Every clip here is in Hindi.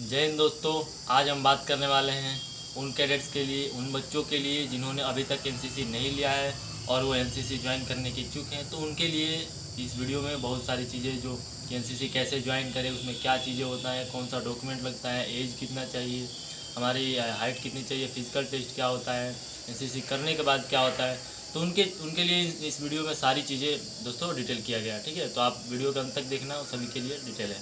जय हिंद दोस्तों। आज हम बात करने वाले हैं उन कैडेट्स के लिए, उन बच्चों के लिए जिन्होंने अभी तक एनसीसी नहीं लिया है और वो एनसीसी ज्वाइन करने के इच्छुक हैं। तो उनके लिए इस वीडियो में बहुत सारी चीज़ें जो कि एनसीसी कैसे ज्वाइन करें, उसमें क्या चीज़ें होता है, कौन सा डॉक्यूमेंट लगता है, एज कितना चाहिए, हमारी हाइट कितनी चाहिए, फिजिकल टेस्ट क्या होता है, एनसीसी करने के बाद क्या होता है, तो उनके उनके लिए इस वीडियो में सारी चीज़ें दोस्तों डिटेल किया गया है। ठीक है, तो आप वीडियो के अंत तक देखना, सभी के लिए डिटेल है।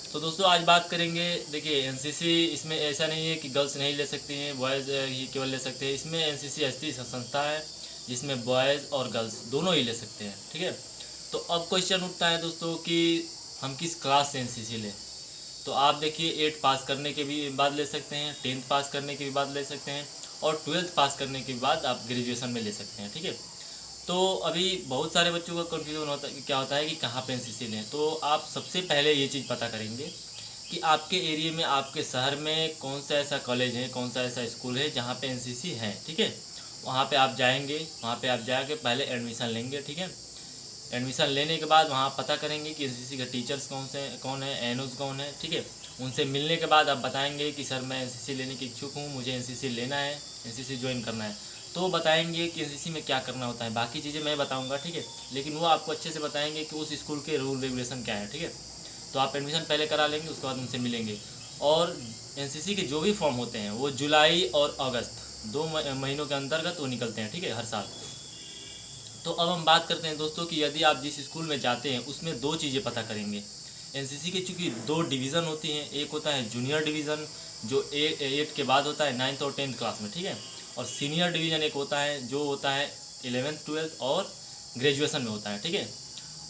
तो दोस्तों आज बात करेंगे। देखिए एनसीसी इसमें ऐसा नहीं है कि गर्ल्स नहीं ले सकती हैं, बॉयज़ ही केवल ले सकते हैं। इसमें एनसीसी ऐसी संस्था है जिसमें बॉयज़ और गर्ल्स दोनों ही ले सकते हैं। ठीक है, तो अब क्वेश्चन उठता है दोस्तों कि हम किस क्लास से एनसीसी लें। तो आप देखिए 8 पास करने के भी बाद ले सकते हैं, 10th पास करने के भी बाद ले सकते हैं और 12th पास करने के बाद आप ग्रेजुएशन में ले सकते हैं। ठीक है, तो अभी बहुत सारे बच्चों का कन्फ्यूजन होता है कि क्या होता है कि कहाँ पे एनसीसी लें। तो आप सबसे पहले ये चीज़ पता करेंगे कि आपके एरिया में, आपके शहर में कौन सा ऐसा कॉलेज है, कौन सा ऐसा स्कूल है जहाँ पे एनसीसी है। ठीक है, वहाँ पे आप जाएंगे, वहाँ पे आप जाके पहले एडमिशन लेंगे। ठीक है, एडमिशन लेने के बाद वहाँ पता करेंगे कि एनसीसी के टीचर्स कौन है, एनओज कौन है। ठीक है, उनसे मिलने के बाद आप बताएंगे कि सर मैं एनसीसी लेने की इच्छुक हूँ, मुझे एनसीसी लेना है, एनसीसी ज्वाइन करना है। तो बताएंगे कि एनसीसी में क्या करना होता है। बाकी चीज़ें मैं बताऊंगा। ठीक है, लेकिन वो आपको अच्छे से बताएंगे कि उस स्कूल के रूल रेगुलेशन क्या है। ठीक है, तो आप एडमिशन पहले करा लेंगे, उसके बाद उनसे मिलेंगे। और एनसीसी के जो भी फॉर्म होते हैं वो जुलाई और अगस्त 2 महीनों के अंतर्गत वो निकलते हैं। ठीक है, हर साल। तो अब हम बात करते हैं दोस्तों कि यदि आप जिस स्कूल में जाते हैं उसमें दो चीज़ें पता करेंगे। एनसीसी की चूँकि 2 डिवीज़न होती हैं, एक होता है जूनियर डिवीज़न जो 8 के बाद होता है, 9th और 10th क्लास में। ठीक है, और सीनियर डिवीज़न एक होता है जो होता है 11th 12th और ग्रेजुएशन में होता है। ठीक है,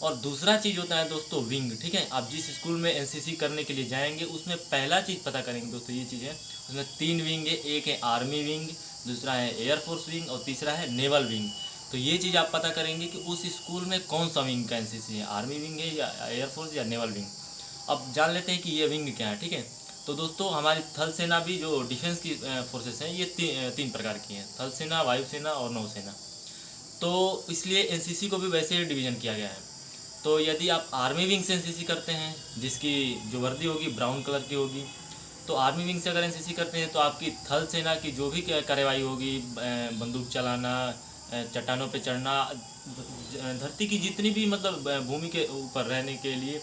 और दूसरा चीज़ होता है दोस्तों विंग। ठीक है, आप जिस स्कूल में एनसीसी करने के लिए जाएंगे उसमें पहला चीज़ पता करेंगे दोस्तों, ये चीज़ है उसमें 3 विंग है। एक है आर्मी विंग, दूसरा है एयरफोर्स विंग और तीसरा है नेवल विंग। तो ये चीज़ आप पता करेंगे कि उस स्कूल में कौन सा विंग का एनसीसी है, आर्मी विंग है या एयरफोर्स या नेवल विंग। अब जान लेते हैं कि ये विंग क्या है। ठीक है, तो दोस्तों हमारी थल सेना भी जो डिफेंस की फोर्सेस हैं ये तीन प्रकार की हैं, थल सेना, वायुसेना और नौसेना। तो इसलिए एनसीसी को भी वैसे ही डिवीज़न किया गया है। तो यदि आप आर्मी विंग से एनसीसी करते हैं, जिसकी जो वर्दी होगी ब्राउन कलर की होगी, तो आर्मी विंग से अगर एनसीसी करते हैं तो आपकी थल सेना की जो भी कार्रवाई होगी, बंदूक चलाना, चट्टानों पे चढ़ना, धरती की जितनी भी मतलब भूमि के ऊपर रहने के लिए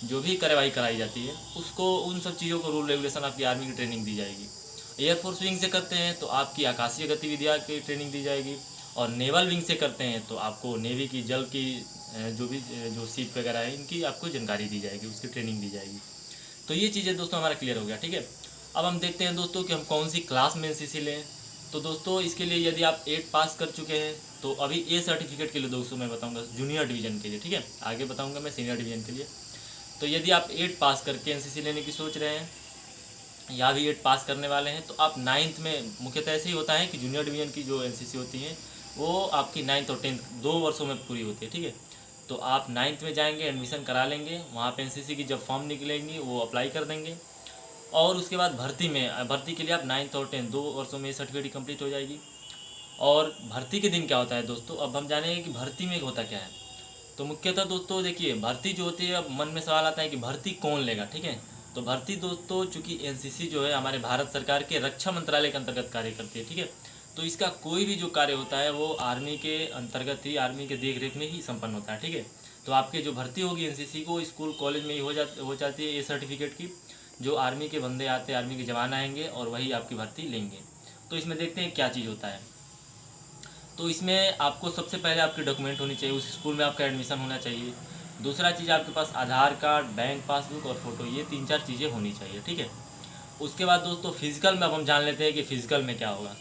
जो भी कार्रवाई कराई जाती है उसको, उन सब चीज़ों को रूल रेगुलेशन आपकी आर्मी की ट्रेनिंग दी जाएगी। एयरफोर्स विंग से करते हैं तो आपकी आकाशीय गतिविधियाँ की ट्रेनिंग दी जाएगी। और नेवल विंग से करते हैं तो आपको नेवी की जल की जो भी जो सीप वगैरह है इनकी आपको जानकारी दी जाएगी, उसकी ट्रेनिंग दी जाएगी। तो ये चीज़ें दोस्तों हमारा क्लियर हो गया। ठीक है, अब हम देखते हैं दोस्तों कि हम कौन सी क्लास में एनसीसी लें। तो दोस्तों इसके लिए यदि आप 8 पास कर चुके हैं तो अभी ए सर्टिफिकेट के लिए दोस्तों मैं बताऊंगा जूनियर डिवीज़न के लिए। ठीक है, आगे बताऊंगा मैं सीनियर डिवीज़न के लिए। तो यदि आप 8 पास करके एनसीसी लेने की सोच रहे हैं या भी 8 पास करने वाले हैं तो आप 9th में, मुख्यतः ऐसे ही होता है कि जूनियर डिवीज़न की जो एनसीसी होती है वो आपकी 9th और 10th 2 वर्षों में पूरी होती है। ठीक है, तो आप 9th में जाएंगे, एडमिशन करा लेंगे, वहाँ पे एनसीसी की जब फॉर्म निकलेंगी वो अप्लाई कर देंगे। और उसके बाद भर्ती के लिए आप 9th और 10th 2 वर्षों में सर्टिफिकेट कंप्लीट हो जाएगी। और भर्ती के दिन क्या होता है दोस्तों, अब हम जानेंगे कि भर्ती में होता क्या है। तो मुख्यतः दोस्तों देखिए भर्ती जो होती है, अब मन में सवाल आता है कि भर्ती कौन लेगा। ठीक है, तो भर्ती दोस्तों चूंकि एनसीसी जो है हमारे भारत सरकार के रक्षा मंत्रालय के अंतर्गत कार्य करती है। ठीक है, तो इसका कोई भी जो कार्य होता है वो आर्मी के अंतर्गत ही, आर्मी के देख रेख में ही संपन्न होता है। ठीक है, तो आपके जो भर्ती होगी एनसीसी को स्कूल कॉलेज में ही हो जाती है ये सर्टिफिकेट की। जो आर्मी के बंदे आते हैं, आर्मी के जवान आएंगे और वही आपकी भर्ती लेंगे। तो इसमें देखते हैं क्या चीज़ होता है। तो इसमें आपको सबसे पहले आपके डॉक्यूमेंट होनी चाहिए, उस स्कूल में आपका एडमिशन होना चाहिए। दूसरा चीज़ आपके पास आधार कार्ड, बैंक पासबुक और फ़ोटो, ये 3-4 चीज़ें होनी चाहिए। ठीक है, उसके बाद दोस्तों फिजिकल में अब हम जान लेते हैं कि फ़िज़िकल में क्या होगा।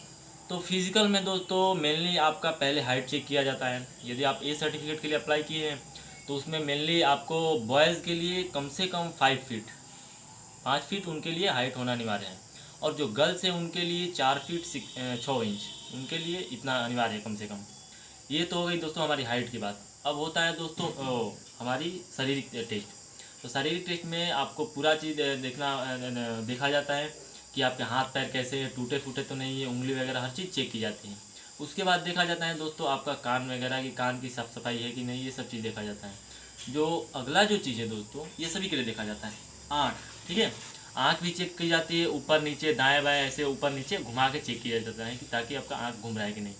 तो फिजिकल में दोस्तों मेनली आपका पहले हाइट चेक किया जाता है। यदि आप ए सर्टिफिकेट के लिए अप्लाई किए हैं तो उसमें मेनली आपको बॉयज़ के लिए कम से कम 5 फीट उनके लिए हाइट होना अनिवार्य है। और जो गर्ल्स हैं उनके लिए 4 फीट 6 इंच उनके लिए इतना अनिवार्य है कम से कम। ये तो हो गई दोस्तों हमारी हाइट की बात। अब होता है दोस्तों हमारी शारीरिक टेस्ट। तो शारीरिक टेस्ट में आपको पूरा चीज़ देखा जाता है कि आपके हाथ पैर कैसे हैं, टूटे फूटे तो नहीं है, उंगली वगैरह हर चीज़ चेक की जाती है। उसके बाद देखा जाता है दोस्तों आपका कान वगैरह की, कान की साफ सफाई है कि नहीं, ये सब चीज़ देखा जाता है। जो अगला जो चीज़ है दोस्तों ये सभी के लिए देखा जाता है, आँख। ठीक है, आँख भी चेक की जाती है, ऊपर नीचे दाएं बाएं ऐसे ऊपर नीचे घुमा के चेक किया जाता है कि ताकि आपका आँख घूम रहा है कि नहीं।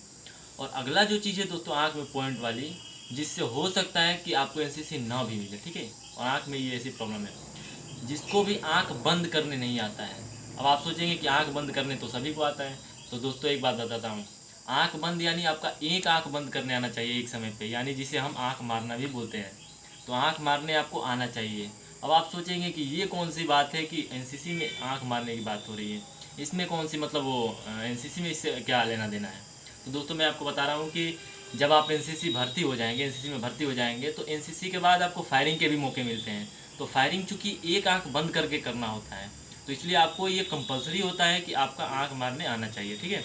और अगला जो चीज़ है दोस्तों आँख में पॉइंट वाली, जिससे हो सकता है कि आपको एनसीसी ना भी मिले, ठीक है। और आँख में ये ऐसी प्रॉब्लम है, जिसको भी आँख बंद करने नहीं आता है। अब आप सोचेंगे कि आँख बंद करने तो सभी को आता है, तो दोस्तों एक बात बताता हूँ, आँख बंद यानी आपका एक आँख बंद करने आना चाहिए एक समय पे, यानी जिसे हम आँख मारना भी बोलते हैं। तो आँख मारने आपको आना चाहिए। अब आप सोचेंगे कि ये कौन सी बात है कि एनसीसी में आँख मारने की बात हो रही है, इसमें कौन सी मतलब वो एनसीसी में इससे क्या लेना देना है। तो दोस्तों मैं आपको बता रहा हूँ कि जब आप एनसीसी भर्ती हो जाएंगे, एनसीसी में भर्ती हो जाएंगे, तो एनसीसी के बाद आपको फायरिंग के भी मौके मिलते हैं। तो फायरिंग चूँकि एक आँख बंद करके करना होता है, तो इसलिए आपको ये कंपलसरी होता है कि आपका आँख मारने आना चाहिए, ठीक है।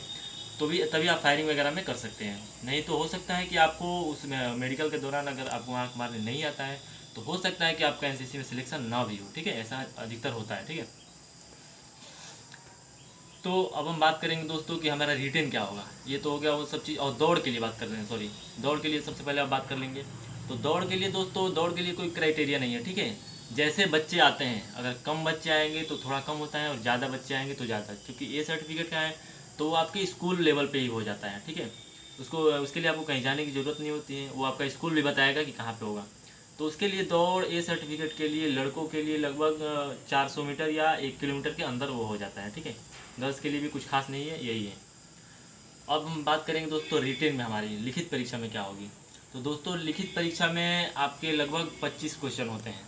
तो भी तभी आप फायरिंग वगैरह में कर सकते हैं। नहीं तो हो सकता है कि आपको उस मेडिकल के दौरान अगर आपको आँख मारने नहीं आता है, तो हो सकता है कि आपका एनसीसी में सिलेक्शन ना भी हो, ठीक है। ऐसा अधिकतर होता है, ठीक है। तो अब हम बात करेंगे दोस्तों कि हमारा रिटेन क्या होगा। ये तो हो गया वो सब चीज़। और दौड़ के लिए बात कर रहे हैं, सॉरी, दौड़ के लिए सबसे पहले आप बात कर लेंगे। तो दौड़ के लिए दोस्तों, दौड़ के लिए कोई क्राइटेरिया नहीं है, ठीक है। जैसे बच्चे आते हैं, अगर कम बच्चे आएंगे तो थोड़ा कम होता है, और ज़्यादा बच्चे आएंगे तो ज़्यादा, क्योंकि ये सर्टिफिकेट का है तो वो आपके स्कूल लेवल पे ही हो जाता है, ठीक है। उसको उसके लिए आपको कहीं जाने की ज़रूरत नहीं होती है, वो आपका स्कूल भी बताएगा कि कहाँ पे होगा। तो उसके लिए दौड़ ए सर्टिफिकेट के लिए लड़कों के लिए लगभग 400 मीटर या 1 किलोमीटर के अंदर वो हो जाता है, ठीक है। गर्ल्स के लिए भी कुछ खास नहीं है, यही है। अब हम बात करेंगे दोस्तों रिटेन में हमारी लिखित परीक्षा में क्या होगी। तो दोस्तों लिखित परीक्षा में आपके लगभग 25 क्वेश्चन होते हैं,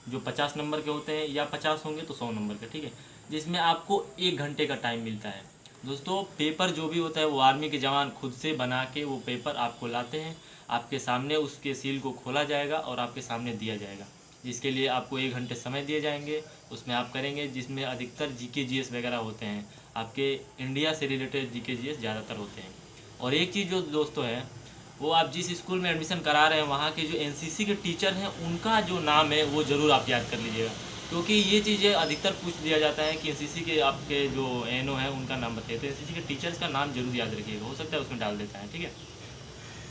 जो 50 नंबर के होते हैं, या 50 होंगे तो 100 नंबर के, ठीक है। जिसमें आपको 1 घंटे का टाइम मिलता है। दोस्तों पेपर जो भी होता है वो आर्मी के जवान खुद से बना के वो पेपर आपको लाते हैं, आपके सामने उसके सील को खोला जाएगा और आपके सामने दिया जाएगा, जिसके लिए आपको 1 घंटे समय दिए जाएंगे। उसमें आप करेंगे, जिसमें अधिकतर जीके जीएस वगैरह होते हैं, आपके इंडिया से रिलेटेड जीके जीएस ज़्यादातर होते हैं। और एक चीज़ जो दोस्तों है, वो आप जिस स्कूल में एडमिशन करा रहे हैं वहाँ के जो एनसीसी के टीचर हैं उनका जो नाम है वो ज़रूर आप याद कर लीजिएगा, क्योंकि ये चीज़ें अधिकतर पूछ लिया जाता है कि एनसीसी के आपके जो एनओ है उनका नाम बताइए। तो एनसीसी के टीचर्स का नाम जरूर याद रखिएगा, हो सकता है उसमें डाल देता है, ठीक है।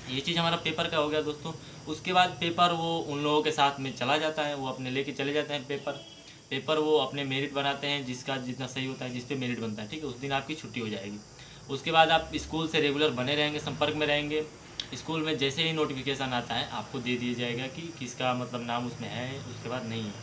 ये चीज़ हमारा पेपर का हो गया दोस्तों। उसके बाद पेपर वो उन लोगों के साथ में चला जाता है, वो अपने लेके चले जाते हैं पेपर वो अपने मेरिट बनाते हैं, जिसका जितना सही होता है, जिस पे मेरिट बनता है, ठीक है। उस दिन आपकी छुट्टी हो जाएगी। उसके बाद आप स्कूल से रेगुलर बने रहेंगे, संपर्क में रहेंगे। स्कूल में जैसे ही नोटिफिकेशन आता है आपको दे दिया जाएगा कि किसका मतलब नाम उसमें है, उसके बाद नहीं है।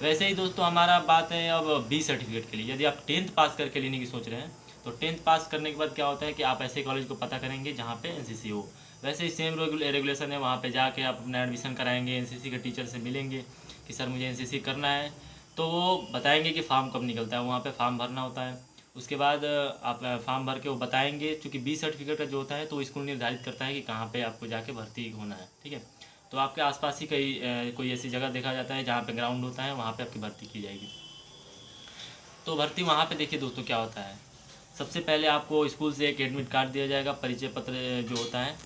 वैसे ही दोस्तों हमारा बात है अब बी सर्टिफिकेट के लिए। यदि आप 10th पास करके लेने की सोच रहे हैं, तो 10th पास करने के बाद क्या होता है कि आप ऐसे कॉलेज को पता करेंगे जहाँ पे एनसीसी हो। वैसे ही सेम रेगुलेशन है, वहाँ पे जाके आप अपना एडमिशन कराएंगे, एनसीसी के टीचर से मिलेंगे कि सर मुझे एनसीसी करना है, तो वो बताएंगे कि फ़ार्म कब निकलता है, वहाँ पे फॉर्म भरना होता है। उसके बाद आप फॉर्म भर के वो बताएंगे, क्योंकि बी सर्टिफिकेट का जो होता है तो स्कूल निर्धारित करता है कि कहाँ पे आपको जाके भर्ती होना है, ठीक है। तो आपके आसपास ही कहीं कोई ऐसी जगह देखा जाता है जहाँ पे ग्राउंड होता है, वहाँ पे आपकी भर्ती की जाएगी। तो भर्ती वहाँ पे देखिए दोस्तों क्या होता है, सबसे पहले आपको स्कूल से एक एडमिट कार्ड दिया जाएगा, परिचय पत्र जो होता है,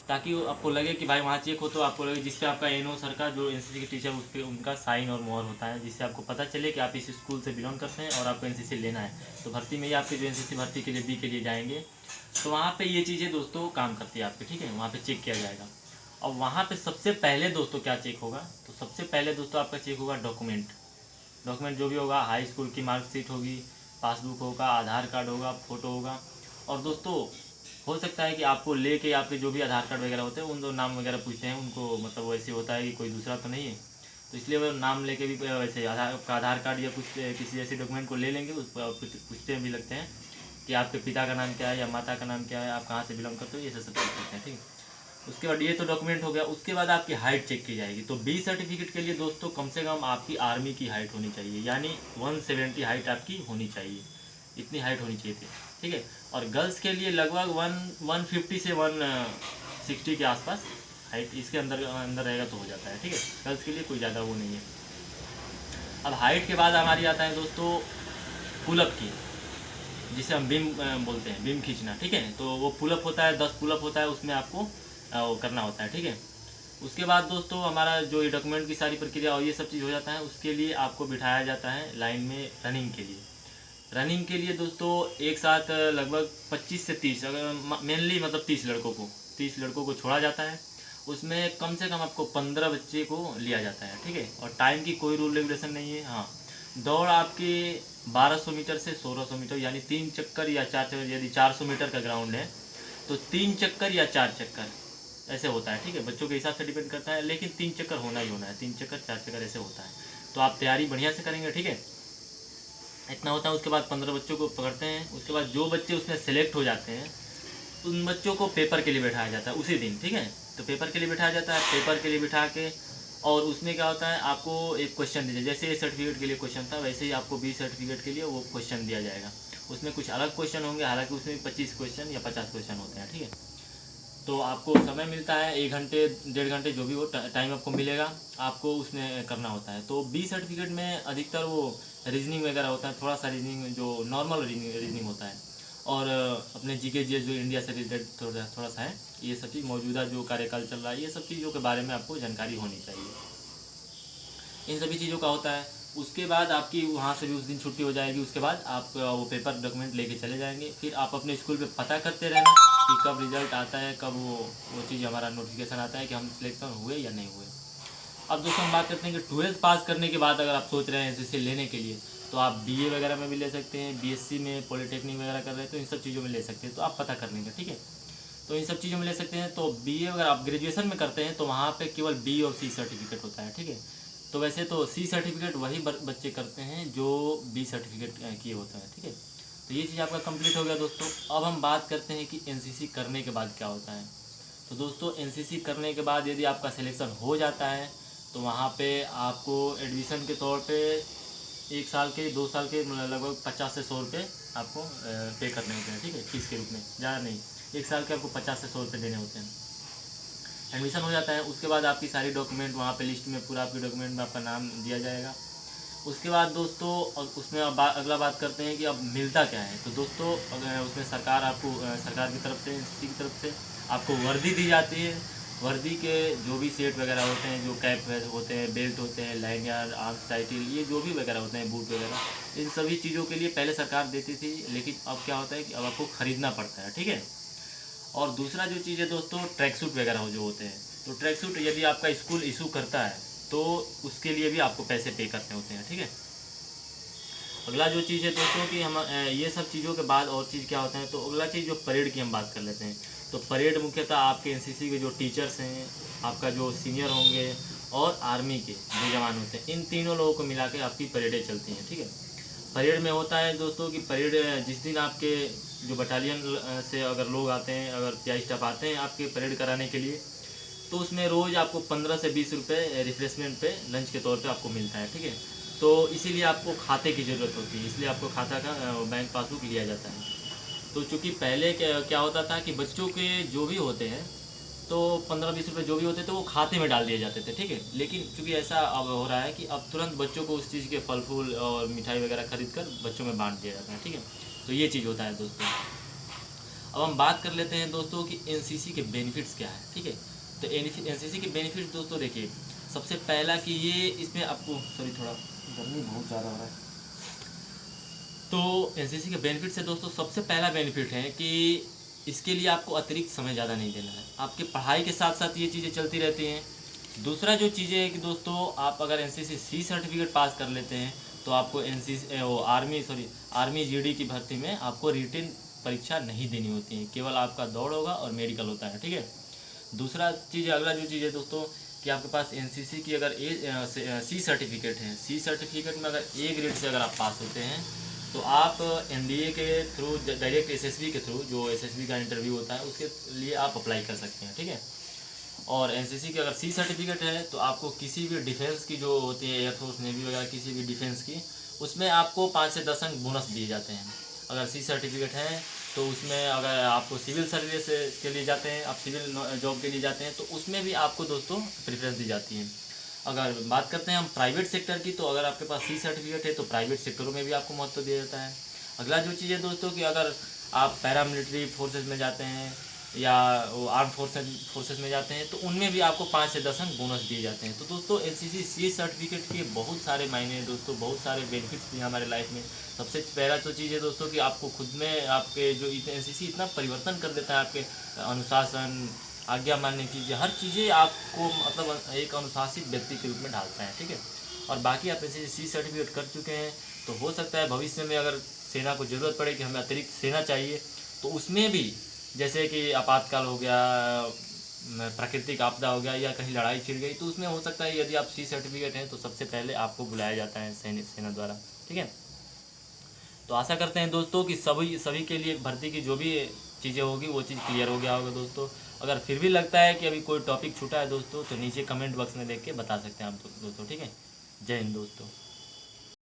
ताकि आपको लगे कि भाई वहाँ चेक हो, तो आपको लगे जिस पे आपका एनओ सर का जो एनसीसी के टीचर उस पर उनका साइन और मोहर होता है, जिससे आपको पता चले कि आप इस स्कूल से बिलोंग करते हैं और आपको एनसीसी लेना है। तो भर्ती में ही आपके जो एनसीसी भर्ती के लिए बी के लिए जाएंगे, तो वहाँ पे ये चीज़ें दोस्तों काम करती है आपके, ठीक है। वहाँ पे चेक किया जाएगा। और वहाँ पे सबसे पहले दोस्तों क्या चेक होगा, तो सबसे पहले दोस्तों आपका चेक होगा डॉक्यूमेंट जो भी होगा, हाई स्कूल की मार्कशीट होगी, पासबुक होगा, आधार कार्ड होगा, फ़ोटो होगा। और दोस्तों हो सकता है कि आपको लेके आपके जो भी आधार कार्ड वगैरह होते हैं उन दो नाम वगैरह पूछते हैं उनको, मतलब वैसे होता है कि कोई दूसरा तो नहीं है, तो इसलिए वो नाम लेके भी वैसे आधार कार्ड या कुछ किसी ऐसे डॉक्यूमेंट को ले लेंगे, उस पर पूछते भी लगते हैं कि आपके पिता का नाम क्या है या माता का नाम क्या है, आप कहाँ से बिलोंग करते हो, ये सब पूछते हैं, ठीक है। उसके बाद ये तो डॉक्यूमेंट हो गया। उसके बाद आपकी हाइट चेक की जाएगी। तो बी सर्टिफिकेट के लिए दोस्तों कम से कम आपकी आर्मी की हाइट होनी चाहिए, यानी 170 हाइट आपकी होनी चाहिए, इतनी हाइट होनी चाहिए थी, ठीक है। और गर्ल्स के लिए लगभग 150 से 160 के आसपास हाइट, इसके अंदर अंदर रहेगा तो हो जाता है, ठीक है। गर्ल्स के लिए कोई ज़्यादा वो नहीं है। अब हाइट के बाद हमारी आता है दोस्तों पुलअप की, जिसे हम बीम बोलते हैं, बीम खींचना, ठीक है। तो वो पुलअप होता है, 10 पुलअप होता है, उसमें आपको वो करना होता है, ठीक है। उसके बाद दोस्तों हमारा जो ये डॉक्यूमेंट की सारी प्रक्रिया और ये सब चीज़ हो जाता है, उसके लिए आपको बिठाया जाता है लाइन में रनिंग के लिए। रनिंग के लिए दोस्तों एक साथ लगभग 25 से 30, अगर मेनली मतलब 30 लड़कों को छोड़ा जाता है। उसमें कम से कम आपको 15 बच्चे को लिया जाता है, ठीक है। और टाइम की कोई रूल रेगुलेशन नहीं है। हाँ, दौड़ आपकी 1200 मीटर से 1600 मीटर, यानी 3 चक्कर या 4 चक्कर। यदि 400 मीटर का ग्राउंड है तो 3 चक्कर या 4 चक्कर ऐसे होता है, ठीक है। बच्चों के हिसाब से डिपेंड करता है, लेकिन 3 चक्कर होना ही होना है, 3 चक्कर 4 चक्कर ऐसे होता है। तो आप तैयारी बढ़िया से करेंगे, ठीक है। इतना होता है। उसके बाद 15 बच्चों को पकड़ते हैं। उसके बाद जो बच्चे उसमें सेलेक्ट हो जाते हैं उन बच्चों को पेपर के लिए बैठाया जाता है उसी दिन, ठीक है। तो पेपर के लिए बैठाया जाता है। पेपर के लिए बिठा के और उसमें क्या होता है, आपको एक क्वेश्चन दीजिए। जैसे ए सर्टिफिकेट के लिए क्वेश्चन था, वैसे ही आपको बी सर्टिफिकेट के लिए वो क्वेश्चन दिया जाएगा। उसमें कुछ अलग क्वेश्चन होंगे, हालांकि उसमें 25 क्वेश्चन या 50 क्वेश्चन होते हैं, ठीक है। तो आपको समय मिलता है 1 घंटे 1.5 घंटे, जो भी हो टाइम आपको मिलेगा, आपको उसमें करना होता है। तो बी सर्टिफिकेट में अधिकतर वो रीजनिंग वगैरह होता है, थोड़ा सा रीजनिंग जो नॉर्मल रीजनिंग होता है, और अपने जीके जीएस जो इंडिया से रिलेटेड थोड़ा सा है, ये सब चीज़ मौजूदा जो कार्यकाल चल रहा है, ये सब चीज़ों के बारे में आपको जानकारी होनी चाहिए। इन सभी चीज़ों का होता है। उसके बाद आपकी वहाँ से भी उस दिन छुट्टी हो जाएगी। उसके बाद आप वो पेपर डॉक्यूमेंट लेके चले जाएंगे। फिर आप अपने स्कूल पे पता करते रहना कि कब रिजल्ट आता है, कब वो चीज़ हमारा नोटिफिकेशन आता है कि हम सिलेक्शन हुए या नहीं हुए। अब दोस्तों हम बात करते हैं कि 12th पास करने के बाद अगर आप सोच रहे हैं एनसीसी लेने के लिए, तो आप बीए वगैरह में भी ले सकते हैं, बीएससी में, पॉलिटेक्निक वगैरह कर रहे हैं तो इन सब चीज़ों में ले सकते हैं। तो आप पता कर लेंगे, ठीक है। तो इन सब चीज़ों में ले सकते हैं। तो बीए अगर आप ग्रेजुएशन में करते हैं तो वहाँ पे केवल बी और सी सर्टिफिकेट होता है, ठीक है। तो वैसे तो सी सर्टिफिकेट वही बच्चे करते हैं जो बी सर्टिफिकेट किए होते हैं, ठीक है। तो ये चीज़ आपका कंप्लीट हो गया दोस्तों। अब हम बात करते हैं कि एनसीसी करने के बाद क्या होता है। तो दोस्तों एनसीसी करने के बाद यदि आपका सिलेक्शन हो जाता है तो वहाँ पे आपको एडमिशन के तौर पे 1 साल के 2 साल के लगभग 50 से 100 रुपये आपको पे करने होते हैं, ठीक है, फीस के रूप में, ज़्यादा नहीं। 1 साल के आपको 50 से 100 रुपये देने होते हैं। एडमिशन हो जाता है। उसके बाद आपकी सारी डॉक्यूमेंट वहाँ पे लिस्ट में, पूरा आपके डॉक्यूमेंट में आपका नाम दिया जाएगा। उसके बाद दोस्तों उसमें अब अगला बात करते हैं कि अब मिलता क्या है। तो दोस्तों उसमें सरकार आपको सरकार की तरफ से, एनसीसी की तरफ से आपको वर्दी दी जाती है। वर्दी के जो भी सेट वगैरह होते हैं, जो कैप होते हैं, बेल्ट होते हैं, लाइनर, आर्म्स टाइटल, ये जो भी वगैरह होते हैं, बूट वगैरह, इन सभी चीज़ों के लिए पहले सरकार देती थी, लेकिन अब क्या होता है कि अब आपको ख़रीदना पड़ता है, ठीक है। और दूसरा जो चीज़ है दोस्तों, ट्रैक सूट वगैरह जो होते हैं, तो ट्रैक सूट यदि आपका स्कूल इशू करता है तो उसके लिए भी आपको पैसे पे करने होते हैं, ठीक है। अगला जो चीज़ है दोस्तों कि हम ये सब चीज़ों के बाद और चीज़ क्या होता है, तो अगला चीज़ जो परेड की हम बात कर लेते हैं। तो परेड मुख्यतः आपके एनसीसी के जो टीचर्स हैं, आपका जो सीनियर होंगे और आर्मी के जो जवान होते हैं, इन तीनों लोगों को मिला के आपकी परेडें चलती हैं, ठीक है। परेड में होता है दोस्तों कि परेड जिस दिन आपके जो बटालियन से अगर लोग आते हैं, अगर PI स्टाफ आते हैं आपके परेड कराने के लिए, तो उसमें रोज़ आपको 15 से 20 रुपये रिफ्रेशमेंट पे लंच के तौर पे आपको मिलता है, ठीक है। तो इसीलिए आपको खाते की ज़रूरत होती है, इसलिए आपको खाता का बैंक पासबुक लिया जाता है। तो चूँकि पहले क्या होता था कि बच्चों के जो भी होते हैं तो 15-20 रुपये जो भी होते थे वो खाते में डाल दिए जाते थे, ठीक है। लेकिन चूँकि ऐसा अब हो रहा है कि अब तुरंत बच्चों को उस चीज़ के फल फूल और मिठाई वगैरह खरीद कर बच्चों में बांट दिया जाता है, ठीक है। तो ये चीज़ होता है दोस्तों। अब हम बात कर लेते हैं दोस्तों कि एनसीसी के बेनिफिट्स क्या है, ठीक है। तो एनसीसी के बेनिफिट्स दोस्तों देखिए, सबसे पहला कि ये इसमें आपको थोड़ा गर्मी बहुत ज़्यादा हो रहा है। तो एनसीसी के बेनिफिट्स है दोस्तों, सबसे पहला बेनिफिट है कि इसके लिए आपको अतिरिक्त समय ज़्यादा नहीं देना है, आपकी पढ़ाई के साथ साथ ये चीज़ें चलती रहती हैं। दूसरा जो चीज़ें है कि दोस्तों आप अगर एनसीसी सी सर्टिफिकेट पास कर लेते हैं तो आपको एनसीसी आर्मी जीडी की भर्ती में आपको रिटन परीक्षा नहीं देनी होती है, केवल आपका दौड़ होगा और मेडिकल होता है, ठीक है। दूसरा चीज़, अगला जो चीज़ है दोस्तों कि आपके पास एनसीसी की अगर सी सर्टिफिकेट है, सी सर्टिफिकेट में अगर A ग्रेड से अगर आप पास होते हैं तो आप NDA के थ्रू डायरेक्ट SSB के थ्रू, जो SSB का इंटरव्यू होता है उसके लिए आप अप्लाई कर सकते हैं, ठीक है। और एनसीसी की अगर सी सर्टिफिकेट है तो आपको किसी भी डिफेंस की जो होती है, एयरफोर्स, नेवी वगैरह, किसी भी डिफेंस की, उसमें आपको 5 से 10 अंक बोनस दिए जाते हैं अगर सी सर्टिफिकेट है। तो उसमें अगर आपको सिविल सर्विस के लिए जाते हैं, आप सिविल जॉब के लिए जाते हैं, तो उसमें भी आपको दोस्तों प्रेफरेंस दी जाती है। अगर बात करते हैं हम प्राइवेट सेक्टर की, तो अगर आपके पास सी सर्टिफिकेट है तो प्राइवेट सेक्टरों में भी आपको महत्व दिया जाता है। अगला जो चीज़ है दोस्तों कि अगर आप पैरामिलिट्री फोर्सेज में जाते हैं या वो आर्म फोर्सेस में जाते हैं तो उनमें भी आपको 5 से 10 अंक बोनस दिए जाते हैं। तो दोस्तों एनसीसी सी सर्टिफिकेट के बहुत सारे मायने हैं दोस्तों, बहुत सारे बेनिफिट्स भी हैं हमारे लाइफ में। सबसे पहला तो चीज़ है दोस्तों कि आपको खुद में आपके जो एनसीसी इतना परिवर्तन कर देता है, आपके अनुशासन, आज्ञा मानने की चीज़ें, हर चीज़ें आपको मतलब एक अनुशासित व्यक्ति के रूप में ढालता है, ठीक है। और बाकी आप एनसीसी सर्टिफिकेट कर चुके हैं तो हो सकता है भविष्य में अगर सेना को ज़रूरत पड़े कि हमें अतिरिक्त सेना चाहिए तो उसमें भी, जैसे कि आपातकाल हो गया, प्राकृतिक आपदा हो गया या कहीं लड़ाई छिड़ गई, तो उसमें हो सकता है यदि आप सी सर्टिफिकेट हैं तो सबसे पहले आपको बुलाया जाता है सेना द्वारा। ठीक है, तो आशा करते हैं दोस्तों कि सभी के लिए भर्ती की जो भी चीज़ें होगी वो चीज़ क्लियर हो गया होगा दोस्तों। अगर फिर भी लगता है कि अभी कोई टॉपिक छूटा है दोस्तों तो नीचे कमेंट बॉक्स में देख के बता सकते हैं आप दोस्तों। ठीक है, जय हिंद दोस्तों।